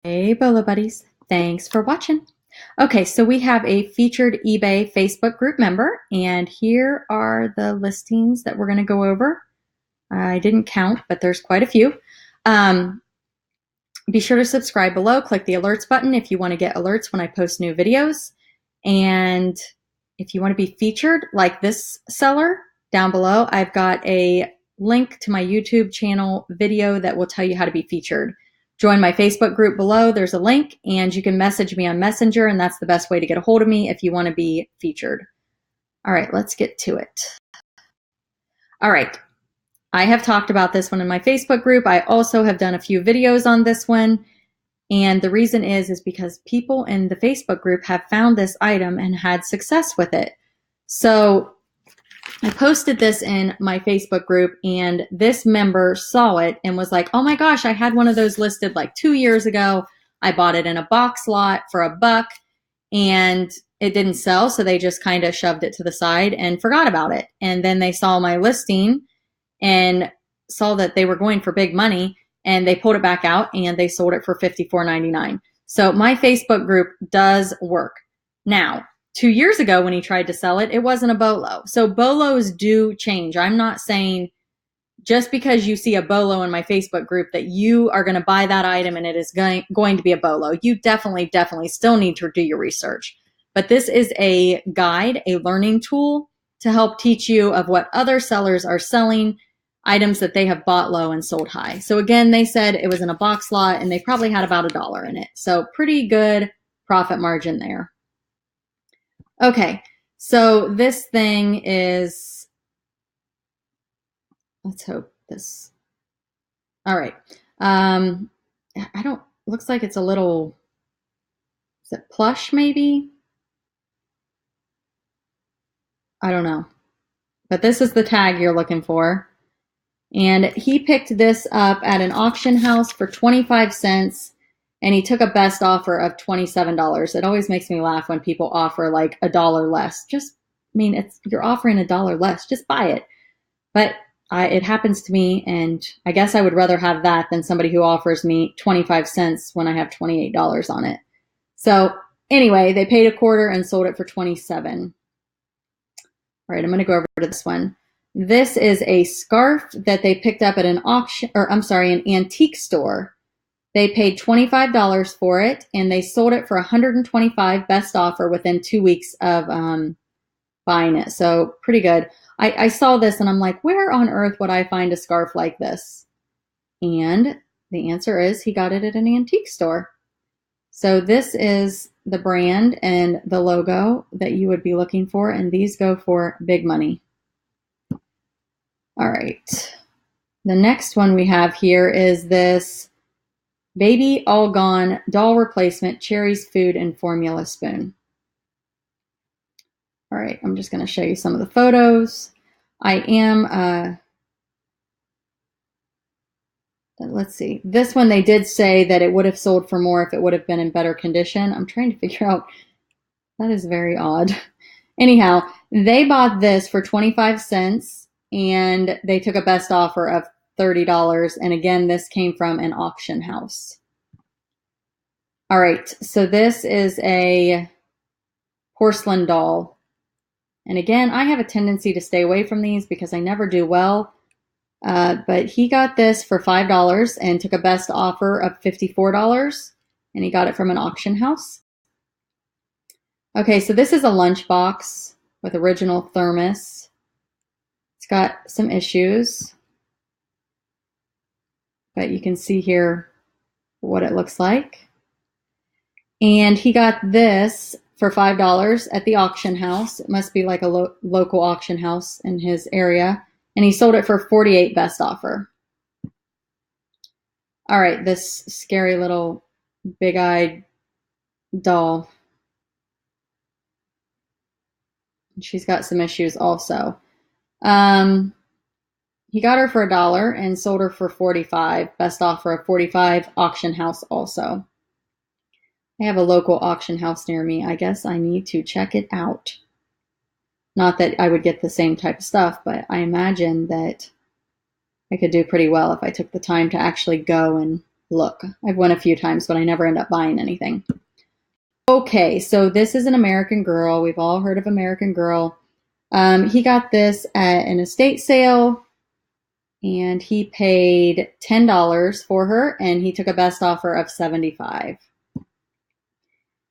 Hey, Bolo buddies. Thanks for watching. Okay, so we have a featured eBay Facebook group member, and here are the listings that we're going to go over. I didn't count, but there's quite a few. Be sure to subscribe below. Click the alerts button if you want to get alerts when I post new videos. And if you want to be featured like this seller down below, I've got a link to my YouTube channel video that will tell you how to be featured. Join my Facebook group below. There's a link, and you can message me on Messenger, and that's the best way to get a hold of me if you want to be featured. All right, let's get to it. All right, I have talked about this one in my Facebook group. I also have done a few videos on this one, and the reason is because people in the Facebook group have found this item and had success with it. So I posted this in my Facebook group, and this member saw it and was like, oh my gosh, I had one of those listed like 2 years ago. I bought it in a box lot for $1 and it didn't sell. So they just kind of shoved it to the side and forgot about it. And then they saw my listing and saw that they were going for big money, and they pulled it back out and they sold it for $54.99. So my Facebook group does work. Now, 2 years ago when he tried to sell it, it wasn't a BOLO. So BOLOs do change. I'm not saying just because you see a BOLO in my Facebook group that you are going to buy that item and it is going to be a BOLO. You definitely still need to do your research. But this is a guide, a learning tool to help teach you of what other sellers are selling, items that they have bought low and sold high. So again, they said it was in a box lot and they probably had about $1 in it. So pretty good profit margin there. Okay, so this thing is, let's hope this, all right. Looks like it's a little, is it plush maybe? I don't know. But this is the tag you're looking for. And he picked this up at an auction house for 25 cents. And he took a best offer of $27. It always makes me laugh when people offer like $1 less. You're offering $1 less. Just buy it. But it happens to me, and I guess I would rather have that than somebody who offers me 25 cents when I have $28 on it. So anyway, they paid $0.25 and sold it for 27. All right, I'm going to go over to this one. This is a scarf that they picked up at an antique store. They paid $25 for it, and they sold it for $125 best offer within 2 weeks of buying it. So pretty good. I saw this and I'm like, where on earth would I find a scarf like this? And the answer is he got it at an antique store. So this is the brand and the logo that you would be looking for, and these go for big money. All right. The next one we have here is this Baby All Gone doll replacement cherries food and formula spoon. All right, I'm just going to show you some of the photos. I am, let's see. This one, they did say that it would have sold for more if it would have been in better condition. I'm trying to figure out, that is very odd. Anyhow, they bought this for 25 cents and they took a best offer of $30. And again, this came from an auction house. All right, so this is a porcelain doll. And again, I have a tendency to stay away from these because I never do well. But he got this for $5 and took a best offer of $54. And he got it from an auction house. Okay, so this is a lunchbox with original thermos. It's got some issues. But you can see here what it looks like. And he got this for $5 at the auction house. It must be like a local auction house in his area. And he sold it for $48 best offer. All right, this scary little big-eyed doll. She's got some issues also. He got her for $1 and sold her for $45. Best offer of $45, auction house also. I have a local auction house near me. I guess I need to check it out. Not that I would get the same type of stuff, but I imagine that I could do pretty well if I took the time to actually go and look. I've won a few times, but I never end up buying anything. Okay, so this is an American Girl. We've all heard of American Girl. He got this at an estate sale, and he paid $10 for her, and he took a best offer of $75.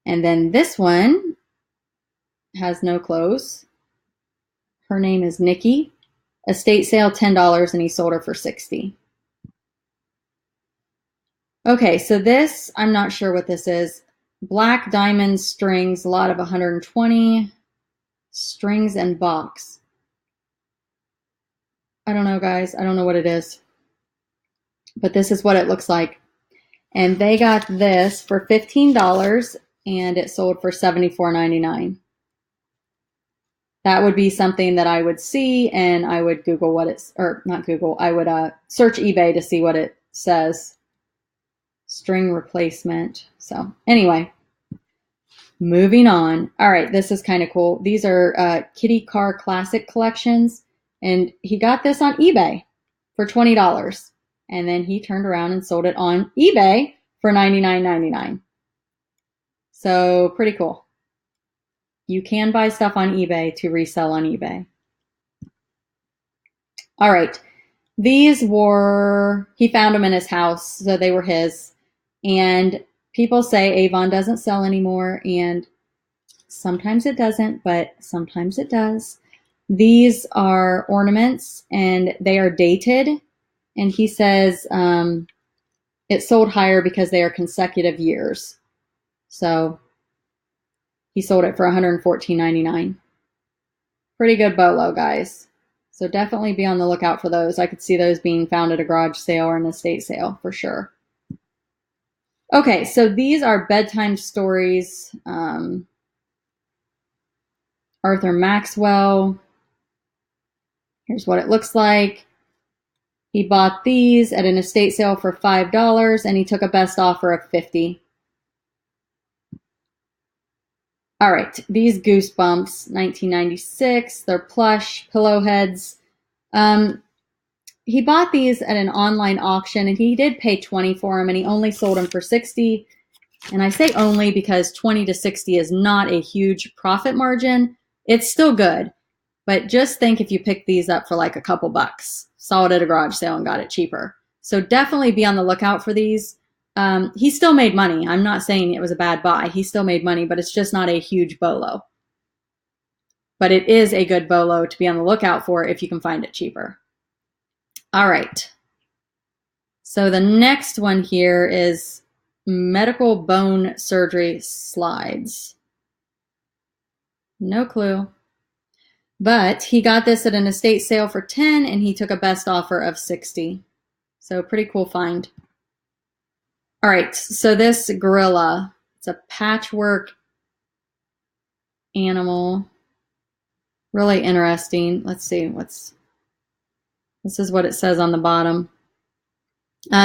And then this one has no clothes. Her name is Nikki. Estate sale, $10, and he sold her for $60. Okay, so this, I'm not sure what this is. Black diamond strings, a lot of 120 strings and box. I don't know, guys. I don't know what it is. But this is what it looks like. And they got this for $15, and it sold for $74.99. That would be something that I would see, and I would Google what it's, or not Google, I would search eBay to see what it says. String replacement. So anyway, moving on. All right, this is kind of cool. These are Kitty Car Classic collections, and he got this on eBay for $20, and then he turned around and sold it on eBay for $99.99. So pretty cool. You can buy stuff on eBay to resell on eBay. All right, these were, he found them in his house, so they were his. And people say Avon doesn't sell anymore, and sometimes it doesn't, but sometimes it does. These are ornaments, and they are dated. And he says it sold higher because they are consecutive years. So he sold it for $114.99. Pretty good BOLO, guys. So definitely be on the lookout for those. I could see those being found at a garage sale or an estate sale for sure. Okay, so these are bedtime stories. Arthur Maxwell. Here's what it looks like. He bought these at an estate sale for $5, and he took a best offer of $50. All right, these Goosebumps, 1996. They're plush pillow heads. He bought these at an online auction, and he did pay $20 for them, and he only sold them for $60. And I say only because $20 to $60 is not a huge profit margin. It's still good, but just think if you picked these up for like a couple bucks, saw it at a garage sale and got it cheaper. So definitely be on the lookout for these. He still made money. I'm not saying it was a bad buy. He still made money, but it's just not a huge BOLO. But it is a good BOLO to be on the lookout for if you can find it cheaper. All right. So the next one here is medical bone surgery slides. No clue. But he got this at an estate sale for $10, and he took a best offer of $60. So pretty cool find. All right, so this gorilla, it's a patchwork animal. Really interesting. Let's see, this is what it says on the bottom.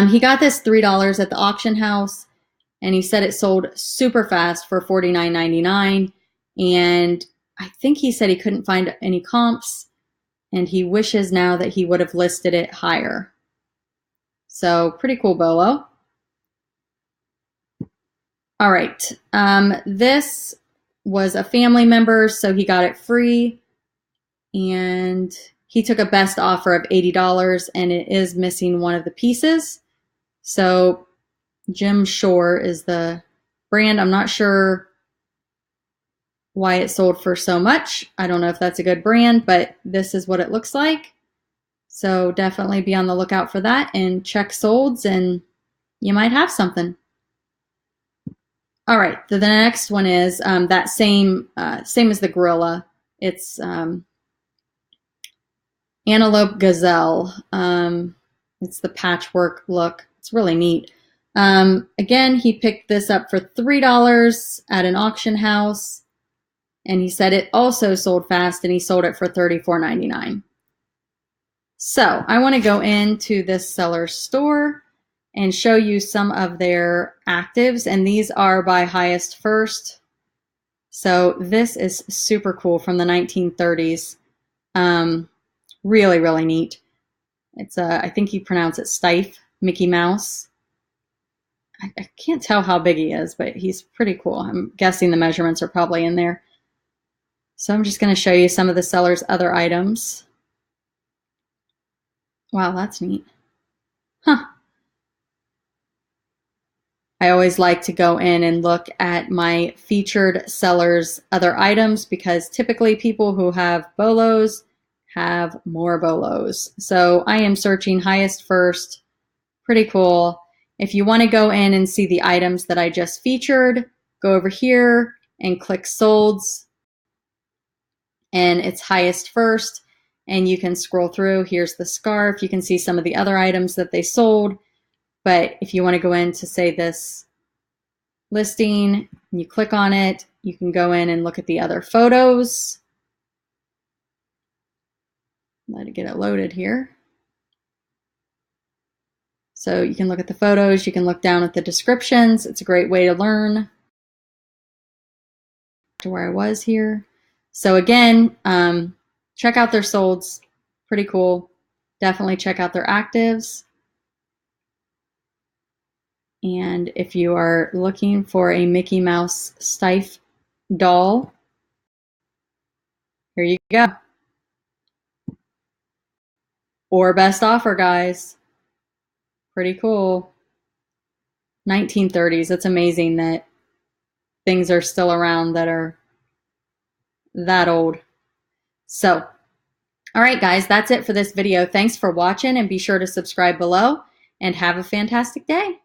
He got this $3 at the auction house, and he said it sold super fast for $49.99. And I think he said he couldn't find any comps, and he wishes now that he would have listed it higher. So pretty cool BOLO. All right, this was a family member, so he got it free, and he took a best offer of $80, and it is missing one of the pieces. So Jim Shore is the brand. I'm not sure why it sold for so much. I don't know if that's a good brand, but this is what it looks like. So definitely be on the lookout for that and check solds, and you might have something. All right, the next one is that same as the gorilla. It's antelope gazelle. It's the patchwork look. It's really neat. Again, he picked this up for $3 at an auction house, and he said it also sold fast, and he sold it for $34.99. So I want to go into this seller's store and show you some of their actives, and these are by highest first. So this is super cool from the 1930s. Really, really neat. It's I think you pronounce it Stife, Mickey Mouse. I can't tell how big he is, but he's pretty cool. I'm guessing the measurements are probably in there. So I'm just going to show you some of the seller's other items. Wow, that's neat. Huh. I always like to go in and look at my featured sellers' other items because typically people who have BOLOs have more BOLOs. So I am searching highest first. Pretty cool. If you want to go in and see the items that I just featured, go over here and click solds, and it's highest first, and you can scroll through. Here's the scarf. You can see some of the other items that they sold. But if you want to go in to say this listing, and you click on it, you can go in and look at the other photos. Let it get it loaded here. So you can look at the photos, you can look down at the descriptions. It's a great way to learn. To where I was here. So again, check out their solds. Pretty cool. Definitely check out their actives. And if you are looking for a Mickey Mouse Stife doll, here you go. Or best offer, guys. Pretty cool. 1930s. It's amazing that things are still around that are that old. So, all right, guys, that's it for this video. Thanks for watching, and be sure to subscribe below, and have a fantastic day.